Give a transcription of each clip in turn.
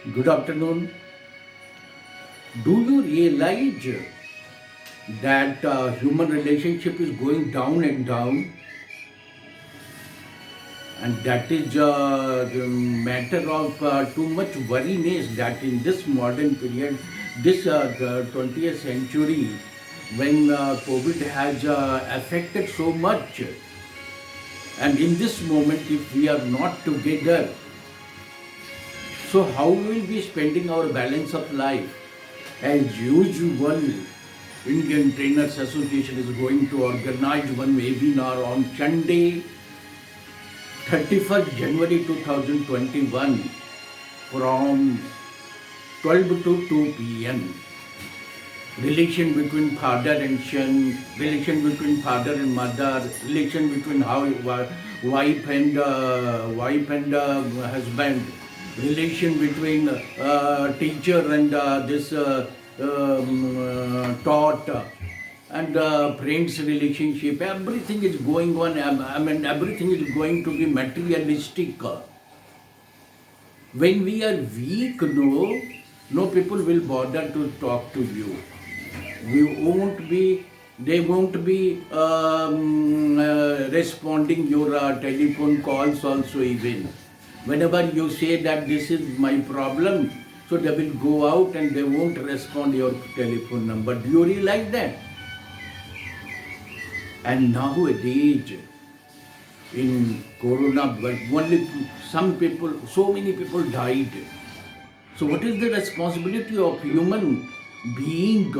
Good afternoon. Do you realize that human relationship is going down and down, and that is the matter of too much worriness that in this modern period, this the 20th century, when COVID has affected so much, and in this moment, if we are not together, so how will we be spending our balance of life? As usual, Indian Trainers Association is going to organize one webinar on Sunday, 31st January 2021 from 12 to 2 p.m. Relation between father and son, relation between father and mother, relation between wife and husband, relation between teacher and this taught, and friends relationship. Everything is going on. I mean, everything is going to be materialistic. When we are weak, no people will bother to talk to you. They won't be responding your telephone calls also even. Whenever you say that this is my problem, so they will go out and they won't respond your telephone number. Do you realize that? And nowadays, in Corona, only some people, so many people died. So what is the responsibility of human being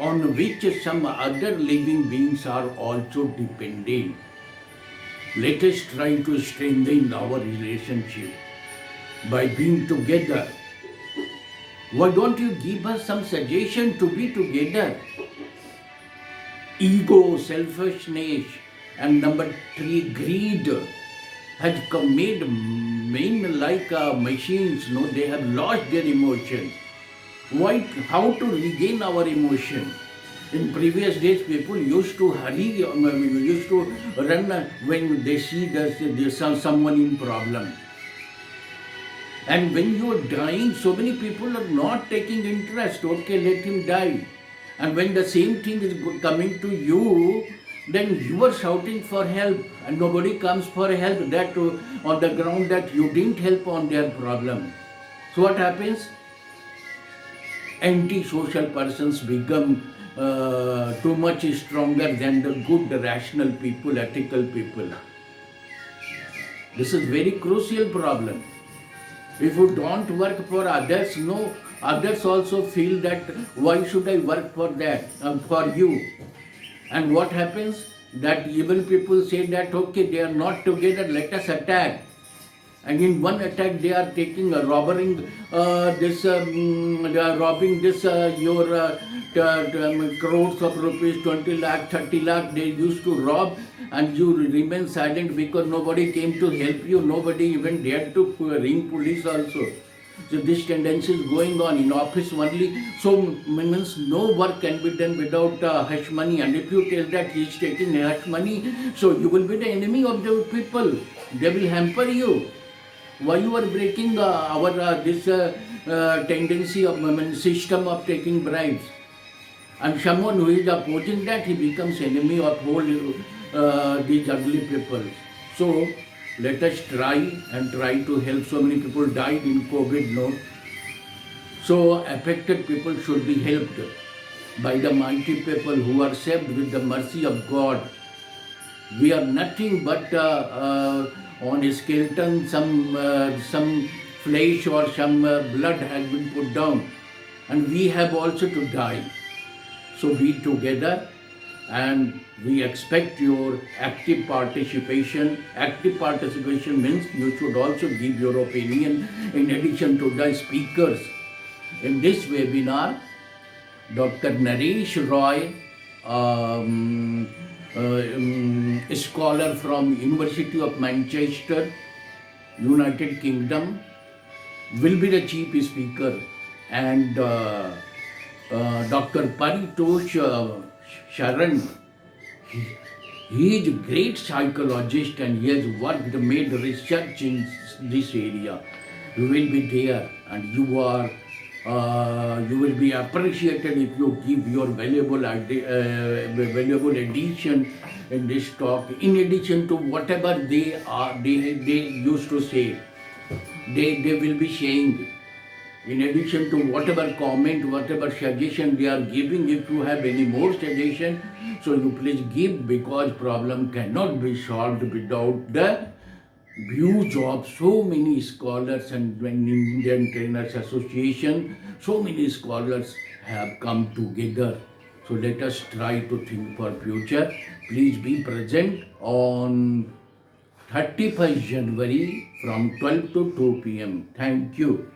on which some other living beings are also dependent? Let us try to strengthen our relationship by being together. Why don't you give us some suggestion to be together? Ego, selfishness, and number 3, greed has made men like machines. No, they have lost their emotion. Why? How to regain our emotion? In previous days, people used to hurry, used to run when they see there's someone in problem. And when you are dying, so many people are not taking interest. Okay, let him die. And when the same thing is coming to you, then you are shouting for help, and nobody comes for help. That on the ground that you didn't help on their problem. So what happens? Anti-social persons become too much stronger than the good, rational people, ethical people. This is very crucial problem. If you don't work for others, no, others also feel that why should I work for that, for you? And what happens? That even people say that okay, they are not together, let us attack. And in one attack, they are taking robbing they are robbing this your crores of rupees, 20 lakh, 30 lakh. They used to rob, and you remain silent because nobody came to help you. Nobody even dared to ring police also. So this tendency is going on in office only. So means no work can be done without hush money. And if you tell that he is taking hush money, so you will be the enemy of the people. They will hamper you. Why you are breaking our this tendency of system of taking bribes? And someone who is opposing that, he becomes enemy of whole these ugly people. So let us try to help. So many people died in COVID, no? So affected people should be helped by the mighty people who are saved with the mercy of God. We are nothing but on a skeleton, some flesh or some blood has been put down, and we have also to die. So be together, and we expect your active participation. Active participation means you should also give your opinion in addition to the speakers. In this webinar, Dr. Naresh Roy, a scholar from University of Manchester, United Kingdom, will be the chief speaker, and Dr. Paritosh Sharan, he is a great psychologist, and he has made research in this area. you will be there, and you will be appreciated if you give your valuable addition in this talk. In addition to whatever they used to say, they will be saying. In addition to whatever comment, whatever suggestion they are giving, if you have any more suggestion, so you please give, because problem cannot be solved without the views of so many scholars. And when Indian Trainers Association, so many scholars have come together. So let us try to think for future. Please be present on 31st January from 12 to 2 p.m. Thank you.